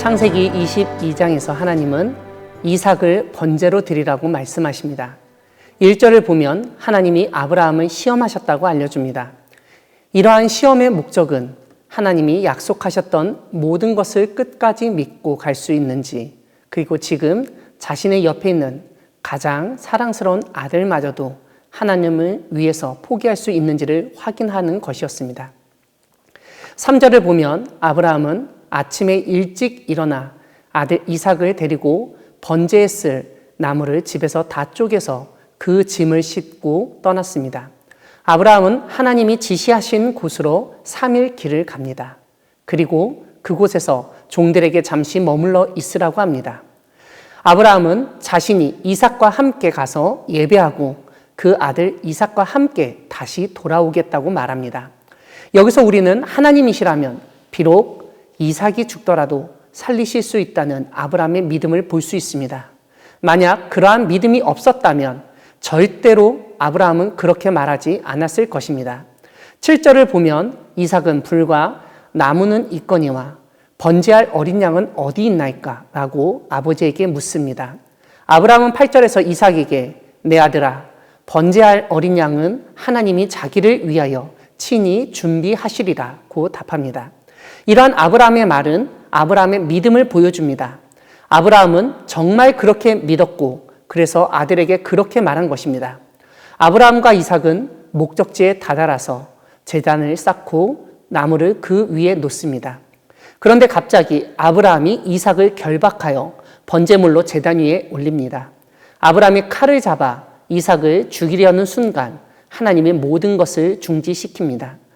창세기 22장에서 하나님은 이삭을 번제로 드리라고 말씀하십니다. 1절을 보면 하나님이 아브라함을 시험하셨다고 알려줍니다. 이러한 시험의 목적은 하나님이 약속하셨던 모든 것을 끝까지 믿고 갈 수 있는지, 그리고 지금 자신의 옆에 있는 가장 사랑스러운 아들마저도 하나님을 위해서 포기할 수 있는지를 확인하는 것이었습니다. 3절을 보면 아브라함은 아침에 일찍 일어나 아들 이삭을 데리고 번제에 쓸 나무를 집에서 다 쪼개서 그 짐을 싣고 떠났습니다. 아브라함은 하나님이 지시하신 곳으로 3일 길을 갑니다. 그리고 그곳에서 종들에게 잠시 머물러 있으라고 합니다. 아브라함은 자신이 이삭과 함께 가서 예배하고 그 아들 이삭과 함께 다시 돌아오겠다고 말합니다. 여기서 우리는 하나님이시라면 비록 이삭이 죽더라도 살리실 수 있다는 아브라함의 믿음을 볼 수 있습니다. 만약 그러한 믿음이 없었다면 절대로 아브라함은 그렇게 말하지 않았을 것입니다. 7절을 보면 이삭은 불과 나무는 있거니와 번제할 어린 양은 어디 있나이까? 라고 아버지에게 묻습니다. 아브라함은 8절에서 이삭에게 내 아들아, 번제할 어린 양은 하나님이 자기를 위하여 친히 준비하시리라고 답합니다. 이러한 아브라함의 말은 아브라함의 믿음을 보여줍니다. 아브라함은 정말 그렇게 믿었고 그래서 아들에게 그렇게 말한 것입니다. 아브라함과 이삭은 목적지에 다다라서 제단을 쌓고 나무를 그 위에 놓습니다. 그런데 갑자기 아브라함이 이삭을 결박하여 번제물로 제단 위에 올립니다. 아브라함이 칼을 잡아 이삭을 죽이려는 순간 하나님의 모든 것을 중지시킵니다.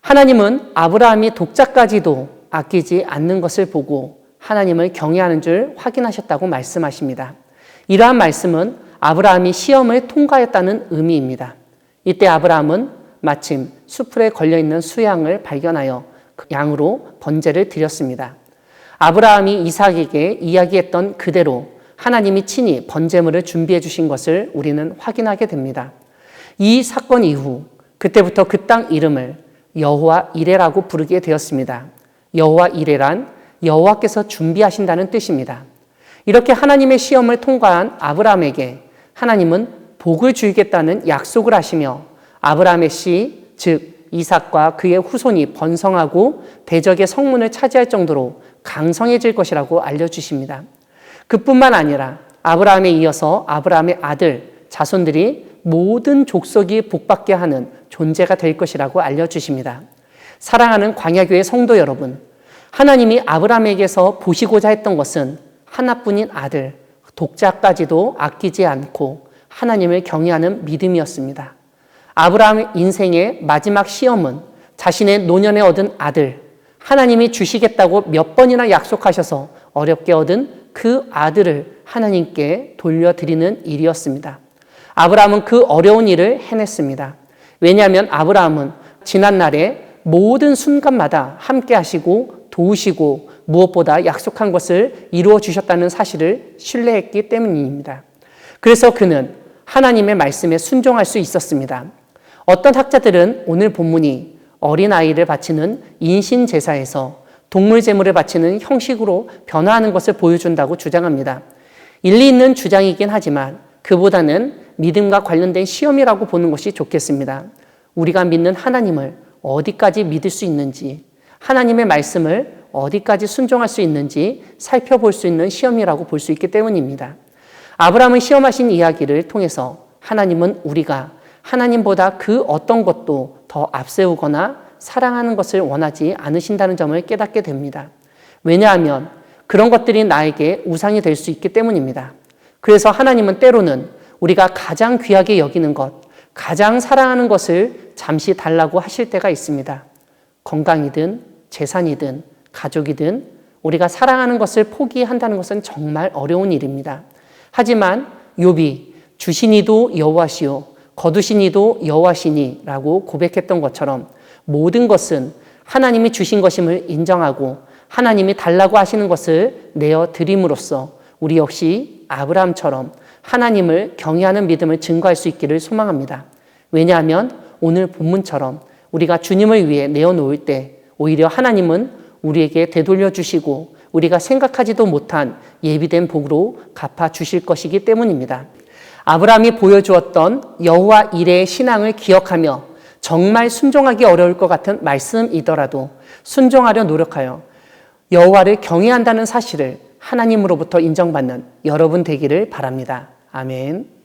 하나님은 아브라함이 독자까지도 아끼지 않는 것을 보고 하나님을 경외하는 줄 확인하셨다고 말씀하십니다. 이러한 말씀은 아브라함이 시험을 통과했다는 의미입니다. 이때 아브라함은 마침 수풀에 걸려있는 수양을 발견하여 그 양으로 번제를 드렸습니다. 아브라함이 이삭에게 이야기했던 그대로 하나님이 친히 번제물을 준비해 주신 것을 우리는 확인하게 됩니다. 이 사건 이후 그때부터 그 땅 이름을 여호와 이레라고 부르게 되었습니다. 여호와 이레란 여호와께서 준비하신다는 뜻입니다. 이렇게 하나님의 시험을 통과한 아브라함에게 하나님은 복을 주겠다는 약속을 하시며 아브라함의 씨, 즉 이삭과 그의 후손이 번성하고 대적의 성문을 차지할 정도로 강성해질 것이라고 알려주십니다. 그뿐만 아니라 아브라함에 이어서 아브라함의 아들, 자손들이 모든 족속이 복받게 하는 존재가 될 것이라고 알려주십니다. 사랑하는 광야교회 성도 여러분, 하나님이 아브라함에게서 보시고자 했던 것은 하나뿐인 아들, 독자까지도 아끼지 않고 하나님을 경외하는 믿음이었습니다. 아브라함 인생의 마지막 시험은 자신의 노년에 얻은 아들, 하나님이 주시겠다고 몇 번이나 약속하셔서 어렵게 얻은 그 아들을 하나님께 돌려드리는 일이었습니다. 아브라함은 그 어려운 일을 해냈습니다. 왜냐하면 아브라함은 지난날에 모든 순간마다 함께 하시고 도우시고 무엇보다 약속한 것을 이루어 주셨다는 사실을 신뢰했기 때문입니다. 그래서 그는 하나님의 말씀에 순종할 수 있었습니다. 어떤 학자들은 오늘 본문이 어린아이를 바치는 인신제사에서 동물 제물을 바치는 형식으로 변화하는 것을 보여준다고 주장합니다. 일리 있는 주장이긴 하지만 그보다는 믿음과 관련된 시험이라고 보는 것이 좋겠습니다. 우리가 믿는 하나님을 어디까지 믿을 수 있는지, 하나님의 말씀을 어디까지 순종할 수 있는지 살펴볼 수 있는 시험이라고 볼 수 있기 때문입니다. 아브라함을 시험하신 이야기를 통해서 하나님은 우리가 하나님보다 그 어떤 것도 더 앞세우거나 사랑하는 것을 원하지 않으신다는 점을 깨닫게 됩니다. 왜냐하면 그런 것들이 나에게 우상이 될 수 있기 때문입니다. 그래서 하나님은 때로는 우리가 가장 귀하게 여기는 것, 가장 사랑하는 것을 잠시 달라고 하실 때가 있습니다. 건강이든 재산이든 가족이든 우리가 사랑하는 것을 포기한다는 것은 정말 어려운 일입니다. 하지만 욥이 주시니도 여호와시요 거두시니도 여호와시니 라고 고백했던 것처럼 모든 것은 하나님이 주신 것임을 인정하고 하나님이 달라고 하시는 것을 내어드림으로써 우리 역시 아브라함처럼 하나님을 경외하는 믿음을 증거할 수 있기를 소망합니다. 왜냐하면 오늘 본문처럼 우리가 주님을 위해 내어놓을 때 오히려 하나님은 우리에게 되돌려 주시고 우리가 생각하지도 못한 예비된 복으로 갚아주실 것이기 때문입니다. 아브라함이 보여주었던 여호와 이레의 신앙을 기억하며 정말 순종하기 어려울 것 같은 말씀이더라도 순종하려 노력하여 여호와를 경외한다는 사실을 하나님으로부터 인정받는 여러분 되기를 바랍니다. 아멘.